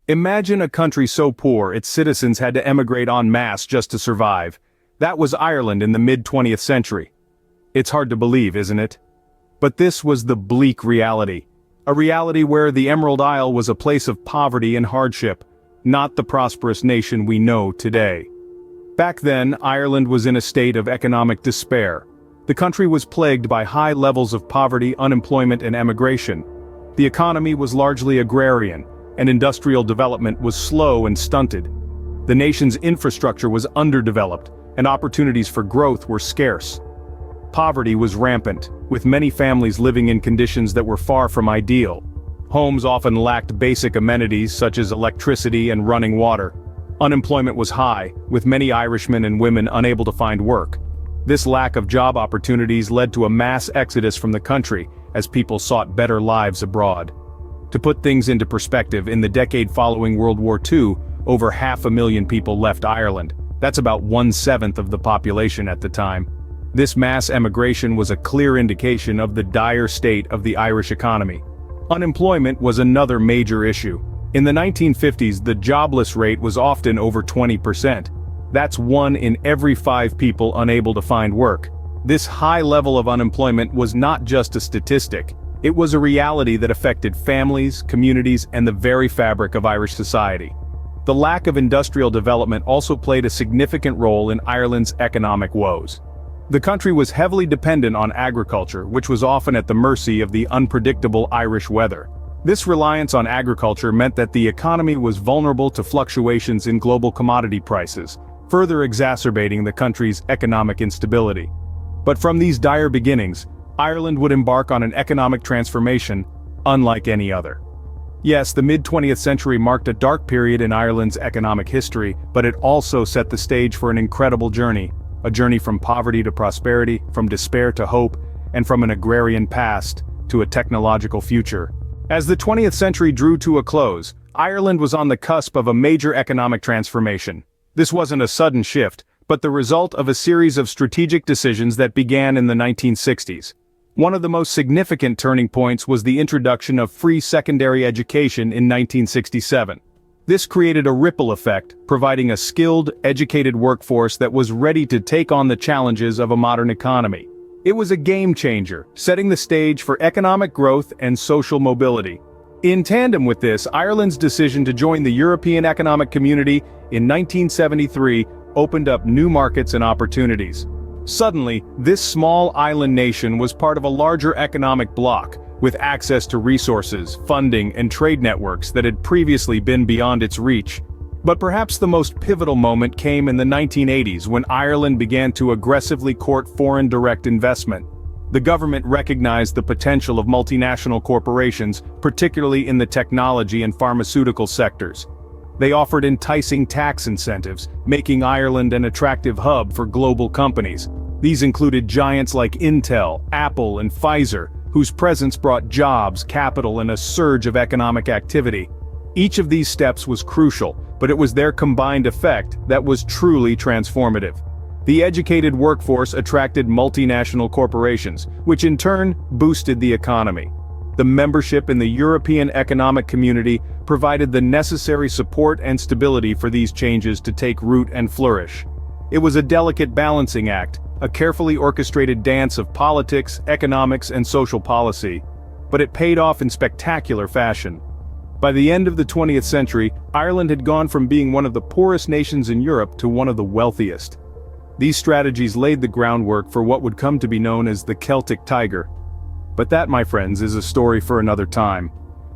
Imagine a country so poor its citizens had to emigrate en masse just to survive. That was Ireland in the mid-20th century. It's hard to believe, isn't it? But this was the bleak reality. A reality where the Emerald Isle was a place of poverty and hardship, not the prosperous nation we know today. Back then, Ireland was in a state of economic despair. The country was plagued by high levels of poverty, unemployment, and emigration. The economy was largely agrarian, and industrial development was slow and stunted. The nation's infrastructure was underdeveloped, and opportunities for growth were scarce. Poverty was rampant, with many families living in conditions that were far from ideal. Homes often lacked basic amenities such as electricity and running water. Unemployment was high, with many Irishmen and women unable to find work. This lack of job opportunities led to a mass exodus from the country as people sought better lives abroad. To put things into perspective, in the decade following World War II, over 500,000 people left Ireland. That's about 1/7 of the population at the time. This mass emigration was a clear indication of the dire state of the Irish economy. Unemployment was another major issue. In the 1950s, the jobless rate was often over 20%. That's 1 in every 5 people unable to find work. This high level of unemployment was not just a statistic. It was a reality that affected families, communities, and the very fabric of Irish society. The lack of industrial development also played a significant role in Ireland's economic woes. The country was heavily dependent on agriculture, which was often at the mercy of the unpredictable Irish weather. This reliance on agriculture meant that the economy was vulnerable to fluctuations in global commodity prices, further exacerbating the country's economic instability. But from these dire beginnings, Ireland would embark on an economic transformation unlike any other. Yes, the mid-20th century marked a dark period in Ireland's economic history, but it also set the stage for an incredible journey. A journey from poverty to prosperity, from despair to hope, and from an agrarian past to a technological future. As the 20th century drew to a close, Ireland was on the cusp of a major economic transformation. This wasn't a sudden shift, but the result of a series of strategic decisions that began in the 1960s. One of the most significant turning points was the introduction of free secondary education in 1967. This created a ripple effect, providing a skilled, educated workforce that was ready to take on the challenges of a modern economy. It was a game changer, setting the stage for economic growth and social mobility. In tandem with this, Ireland's decision to join the European Economic Community in 1973 opened up new markets and opportunities. Suddenly, this small island nation was part of a larger economic bloc, with access to resources, funding, and trade networks that had previously been beyond its reach. But perhaps the most pivotal moment came in the 1980s when Ireland began to aggressively court foreign direct investment. The government recognized the potential of multinational corporations, particularly in the technology and pharmaceutical sectors. They offered enticing tax incentives, making Ireland an attractive hub for global companies. These included giants like Intel, Apple, and Pfizer, whose presence brought jobs, capital, and a surge of economic activity. Each of these steps was crucial, but it was their combined effect that was truly transformative. The educated workforce attracted multinational corporations, which in turn boosted the economy. The membership in the European Economic Community provided the necessary support and stability for these changes to take root and flourish. It was a delicate balancing act, a carefully orchestrated dance of politics, economics, and social policy. But it paid off in spectacular fashion. By the end of the 20th century, Ireland had gone from being one of the poorest nations in Europe to one of the wealthiest. These strategies laid the groundwork for what would come to be known as the Celtic Tiger. But that, my friends, is a story for another time.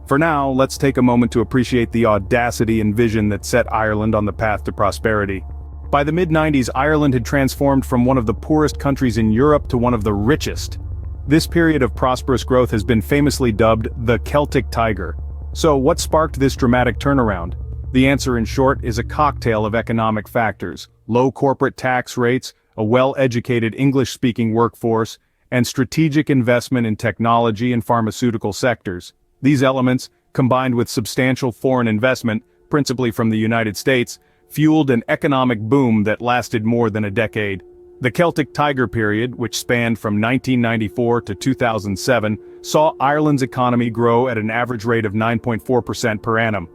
For now, let's take a moment to appreciate the audacity and vision that set Ireland on the path to prosperity. By the mid-90s, Ireland had transformed from one of the poorest countries in Europe to one of the richest. This period of prosperous growth has been famously dubbed the Celtic Tiger. So, what sparked this dramatic turnaround? The answer, in short, is a cocktail of economic factors: low corporate tax rates, a well-educated English-speaking workforce, and strategic investment in technology and pharmaceutical sectors. These elements, combined with substantial foreign investment, principally from the United States, fueled an economic boom that lasted more than a decade. The Celtic Tiger period, which spanned from 1994 to 2007, saw Ireland's economy grow at an average rate of 9.4% per annum.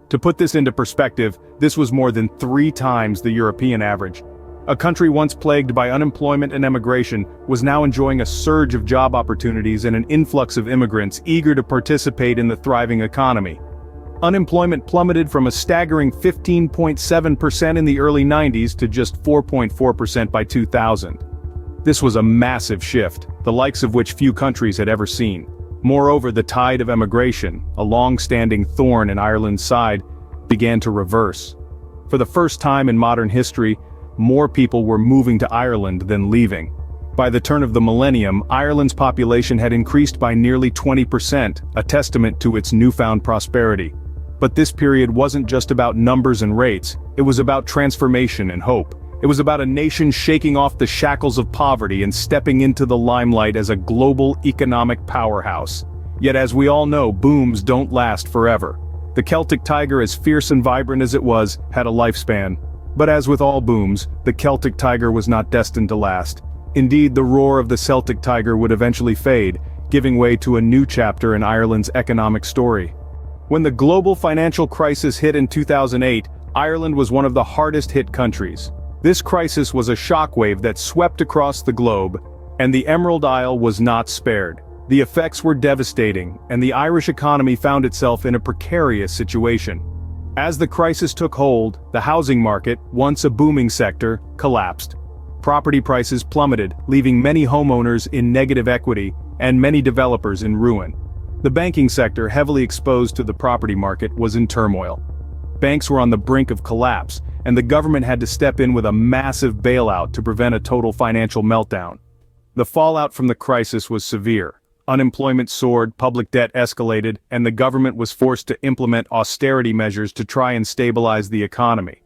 To put this into perspective, this was more than 3 times the European average. A country once plagued by unemployment and emigration was now enjoying a surge of job opportunities and an influx of immigrants eager to participate in the thriving economy. Unemployment plummeted from a staggering 15.7% in the early 90s to just 4.4% by 2000. This was a massive shift, the likes of which few countries had ever seen. Moreover, the tide of emigration, a long-standing thorn in Ireland's side, began to reverse. For the first time in modern history, more people were moving to Ireland than leaving. By the turn of the millennium, Ireland's population had increased by nearly 20%, a testament to its newfound prosperity. But this period wasn't just about numbers and rates, it was about transformation and hope. It was about a nation shaking off the shackles of poverty and stepping into the limelight as a global economic powerhouse. Yet as we all know, booms don't last forever. The Celtic Tiger, as fierce and vibrant as it was, had a lifespan. But as with all booms, the Celtic Tiger was not destined to last. Indeed, the roar of the Celtic Tiger would eventually fade, giving way to a new chapter in Ireland's economic story. When the global financial crisis hit in 2008, Ireland was one of the hardest-hit countries. This crisis was a shockwave that swept across the globe, and the Emerald Isle was not spared. The effects were devastating, and the Irish economy found itself in a precarious situation. As the crisis took hold, the housing market, once a booming sector, collapsed. Property prices plummeted, leaving many homeowners in negative equity, and many developers in ruin. The banking sector, heavily exposed to the property market, was in turmoil. Banks were on the brink of collapse, and the government had to step in with a massive bailout to prevent a total financial meltdown. The fallout from the crisis was severe. Unemployment soared, public debt escalated, and the government was forced to implement austerity measures to try and stabilize the economy.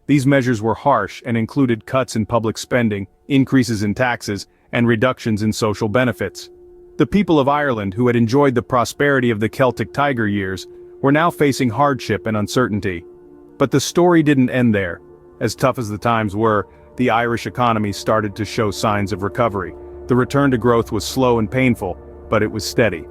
These measures were harsh and included cuts in public spending, increases in taxes, and reductions in social benefits. The people of Ireland, who had enjoyed the prosperity of the Celtic Tiger years, were now facing hardship and uncertainty. But the story didn't end there. As tough as the times were, the Irish economy started to show signs of recovery. The return to growth was slow and painful, but it was steady.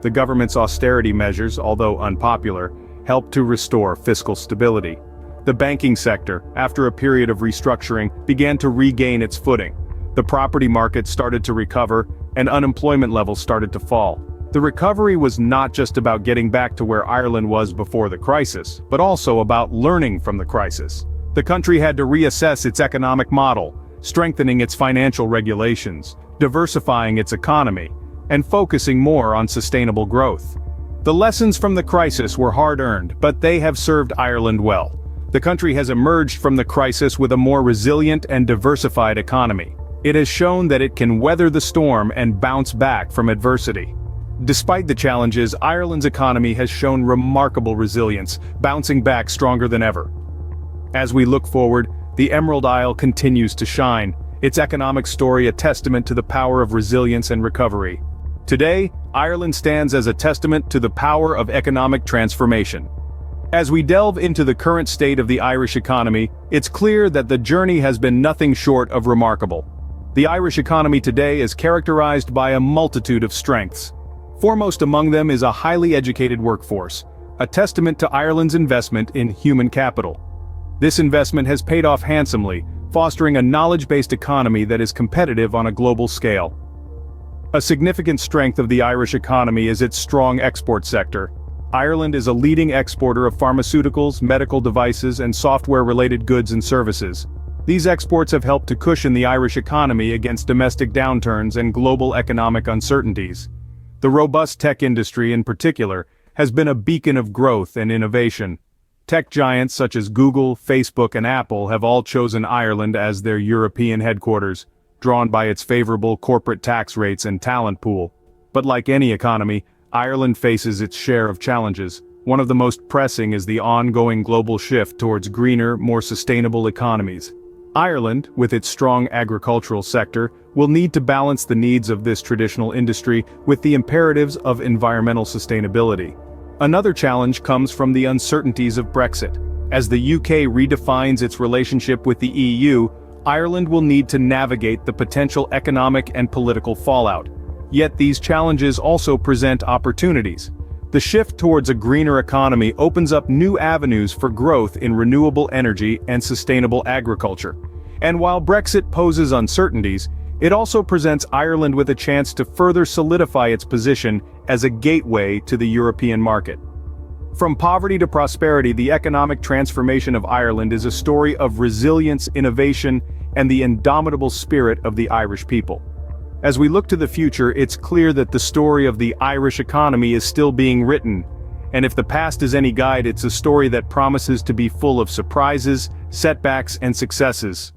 The government's austerity measures, although unpopular, helped to restore fiscal stability. The banking sector, after a period of restructuring, began to regain its footing. The property market started to recover, and unemployment levels started to fall. The recovery was not just about getting back to where Ireland was before the crisis, but also about learning from the crisis. The country had to reassess its economic model, strengthening its financial regulations, diversifying its economy, and focusing more on sustainable growth. The lessons from the crisis were hard-earned, but they have served Ireland well. The country has emerged from the crisis with a more resilient and diversified economy. It has shown that it can weather the storm and bounce back from adversity. Despite the challenges, Ireland's economy has shown remarkable resilience, bouncing back stronger than ever. As we look forward, the Emerald Isle continues to shine, its economic story a testament to the power of resilience and recovery. Today, Ireland stands as a testament to the power of economic transformation. As we delve into the current state of the Irish economy, it's clear that the journey has been nothing short of remarkable. The Irish economy today is characterized by a multitude of strengths. Foremost among them is a highly educated workforce, a testament to Ireland's investment in human capital. This investment has paid off handsomely, fostering a knowledge-based economy that is competitive on a global scale. A significant strength of the Irish economy is its strong export sector. Ireland is a leading exporter of pharmaceuticals, medical devices, and software-related goods and services. These exports have helped to cushion the Irish economy against domestic downturns and global economic uncertainties. The robust tech industry, in particular, has been a beacon of growth and innovation. Tech giants such as Google, Facebook, and Apple have all chosen Ireland as their European headquarters, drawn by its favorable corporate tax rates and talent pool. But like any economy, Ireland faces its share of challenges. One of the most pressing is the ongoing global shift towards greener, more sustainable economies. Ireland, with its strong agricultural sector, will need to balance the needs of this traditional industry with the imperatives of environmental sustainability. Another challenge comes from the uncertainties of Brexit. As the UK redefines its relationship with the EU, Ireland will need to navigate the potential economic and political fallout. Yet these challenges also present opportunities. The shift towards a greener economy opens up new avenues for growth in renewable energy and sustainable agriculture. And while Brexit poses uncertainties, it also presents Ireland with a chance to further solidify its position as a gateway to the European market. From poverty to prosperity, the economic transformation of Ireland is a story of resilience, innovation, and the indomitable spirit of the Irish people. As we look to the future, it's clear that the story of the Irish economy is still being written. And if the past is any guide, it's a story that promises to be full of surprises, setbacks, and successes.